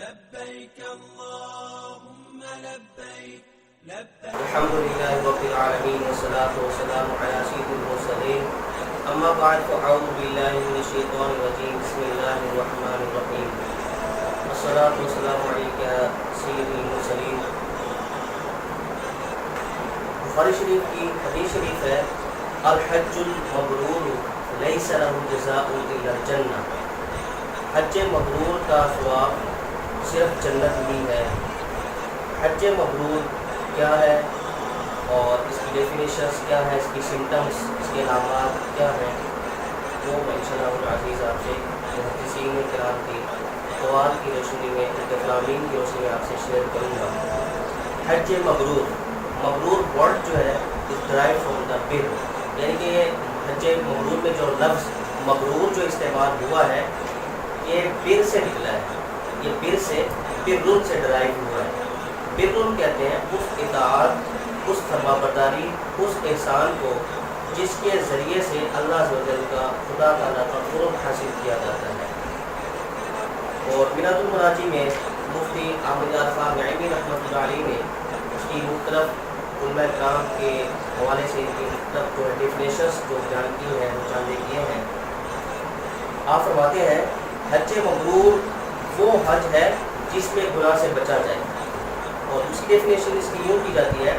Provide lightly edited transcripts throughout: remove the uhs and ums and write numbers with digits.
لبيك اللهم لبيك لبيك. الحمد لله رب العالمين والصلاة والسلام على سيد المرسلين. أما بعد فأعوذ بالله من الشيطان الرجيم. بسم الله الرحمن الرحيم. الصلاة والسلام عليك يا سيد المرسلين. بخاری شریف کی حدیث شریف ہے الحج المبرور لیس له جزاء الا الجنہ. حج مبرور کا ثواب صرف جنت ہی ہے. حج مبرور کیا ہے اور اس کی ڈیفینیشنز کیا ہے، اس کی سمٹمز، اس کے علامات کیا ہیں، وہ میں انشاءاللہ العزیز آپ سے محدثین کرام کی اقوال کی روشنی میں، اقوالین کی روشنی میں آپ سے شیئر کروں گا. حج مبرور، مبرور ورڈ جو ہے از ڈرائیو فرام دا بر، یعنی کہ حج مبرور میں جو لفظ مبرور جو استعمال ہوا ہے یہ بر سے نکلا ہے. یہ بر سے برن سے ڈرائیو ہوا ہے. برن کہتے ہیں اس اطاعت، اس فرما برداری، اس احسان کو جس کے ذریعے سے اللہ عز و جل کا، خدا تعالیٰ کا قرب حاصل کیا جاتا ہے. اور بنات المراجی میں مفتی احمد خان نعیمی رحمۃ اللہ علیہ نے اس کی مختلف علماء کرام کے حوالے سے ان کی مختلف جو ڈیفینیشنز جو بیان کی ہیں، وہ جاننے کیے ہیں. آپ فرماتے ہیں حج مبرور وہ حج ہے جس میں گناہ سے بچا جائے. اور دوسری ڈیفینیشن اس کی یوں کی جاتی ہے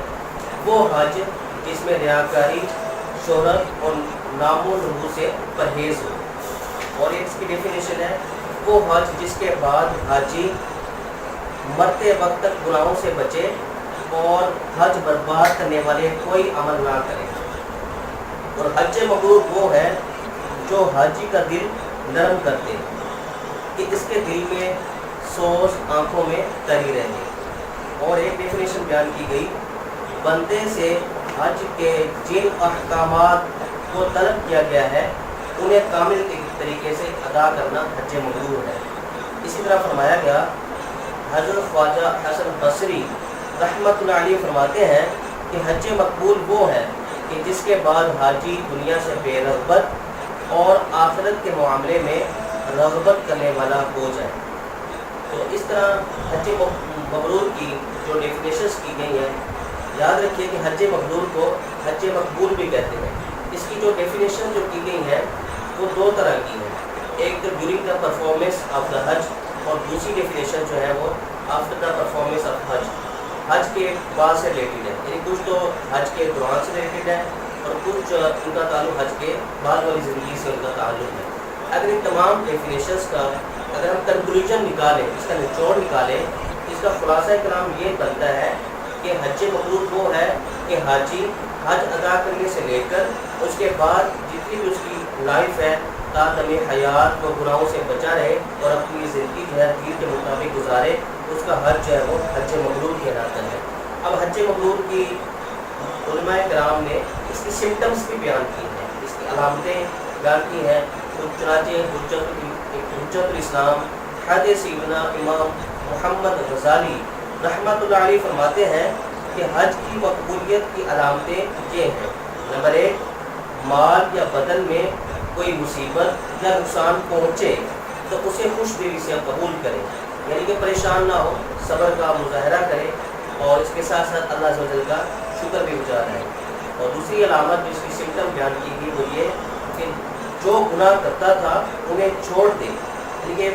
وہ حج جس میں ریاکاری، شہرت اور نام و نمود سے پرہیز ہو. اور ایک اس کی ڈیفینیشن ہے وہ حج جس کے بعد حاجی مرتے وقت تک گناہوں سے بچے اور حج برباد کرنے والے کوئی عمل نہ کرے. اور حج مبرور وہ ہے جو حاجی کا دل نرم کرتے کہ اس کے دل میں سوز آنکھوں میں تری رہے. اور ایک ڈیفینیشن بیان کی گئی بندے سے حج کے جن احکامات کو طلب کیا گیا ہے انہیں کامل طریقے سے ادا کرنا حج مبرور ہے. اسی طرح فرمایا گیا حضرت خواجہ حسن بصری رحمۃ اللہ علیہ فرماتے ہیں کہ حج مقبول وہ ہے کہ جس کے بعد حاجی دنیا سے بے رغبت اور آخرت کے معاملے میں رغبت کرنے والا ہو جائے. تو اس طرح حج مبرور کی جو ڈیفینیشنز کی گئی ہیں، یاد رکھیے کہ حج مبرور کو حج مقبول بھی کہتے ہیں. اس کی جو ڈیفینیشن جو کی گئی ہیں وہ دو طرح کی ہیں. ایک تو during the performance of the حج، اور دوسری ڈیفینیشن جو ہے وہ آفٹر دا پرفارمنس آف حج، حج کے بعد سے ریلیٹڈ ہے. یعنی کچھ تو حج کے دوران سے ریلیٹڈ ہے اور کچھ ان کا تعلق حج کے بعد والی زندگی سے ان کا تعلق ہے. اگر ان تمام ڈیفینیشنز کا اگر ہم کنکلوژن نکالیں، اس کا نچوڑ نکالیں، اس کا خلاصہ کلام یہ بنتا ہے کہ حج مبرور وہ ہے کہ حاجی حج ادا کرنے سے لے کر اس کے بعد جتنی بھی اس کی لائف ہے تاکہ حیات و گناہوں سے بچا رہے اور اپنی زندگی جو ہے دین کے مطابق گزارے، اس کا حج جو ہے وہ حج مبرور کہلاتا ہے. اب حج مبرور کی علماء کرام نے اس کی سمٹمز بھی بیان کی ہیں، اس کی علامتیں بیان کی ہیں. چنانچہ حجت الاسلام حضرت سیدنا امام محمد غزالی رحمۃ اللہ علیہ فرماتے ہیں کہ حج کی مقبولیت کی علامتیں یہ ہیں. نمبر 1، مال یا بدن میں کوئی مصیبت یا نقصان پہنچے تو اسے خوش دلی سے قبول کرے، یعنی کہ پریشان نہ ہو، صبر کا مظاہرہ کرے اور اس کے ساتھ ساتھ اللہ عز و جل کا شکر بھی گزار ہے. اور دوسری علامت جس کی سمٹم بیان کی گئی وہ یہ کہ جو گناہ کرتا تھا انہیں چھوڑ دے، یعنی کہ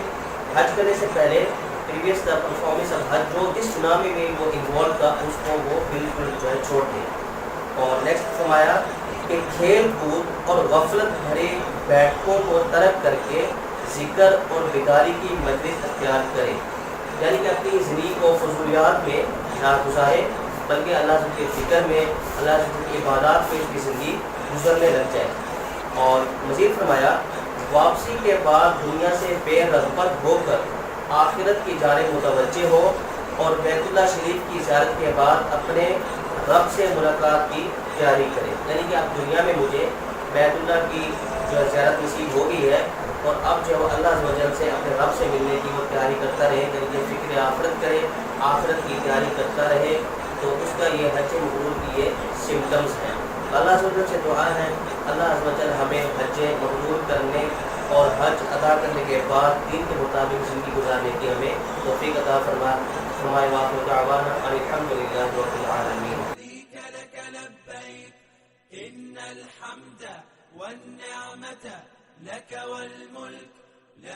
حج کرنے سے پہلے پریویس دا پرفارمنس آف حج جو جس گناہ میں بھی وہ انوالو تھا اس کو وہ بالکل جو ہے چھوڑ دے. اور نیکسٹ فرمایا کہ کھیل کود اور غفلت بھرے بیٹھکوں کو ترک کر کے ذکر اور بیداری کی مجلس اختیار کرے، یعنی کہ اپنی زندگی کو فضولیات میں نہ گزارے بلکہ اللہ کے ذکر میں، اللہ کی عبادات میں اس کی زندگی گزرنے لگ جائے. اور مزید فرمایا واپسی کے بعد دنیا سے بے رغبت ہو کر آخرت کی جانب متوجہ ہو اور بیت اللہ شریف کی زیارت کے بعد اپنے رب سے ملاقات کی تیاری کرے. یعنی کہ اب دنیا میں مجھے بیت اللہ کی جو زیارت نصیب ہو گئی ہے اور اب جو اللہ عز و جل سے اپنے رب سے ملنے کی وہ تیاری کرتا رہے، یعنی کہ فکر آخرت کرے، آخرت کی تیاری کرتا رہے. تو اس کا یہ حج مبرور کی یہ سمٹمز ہیں. اللہ عز و جل سے دعا ہے اللہ عز و جل ہمیں حج مبرور کرنے اور حج ادا کرنے کے بعد دین کے مطابق زندگی گزارنے کی ہمیں توفیق عطا فرمائے وآخر دعوانا ان الحمد للہ رب العالمین. لك لبيك إن الحمد والنعمة لك والملك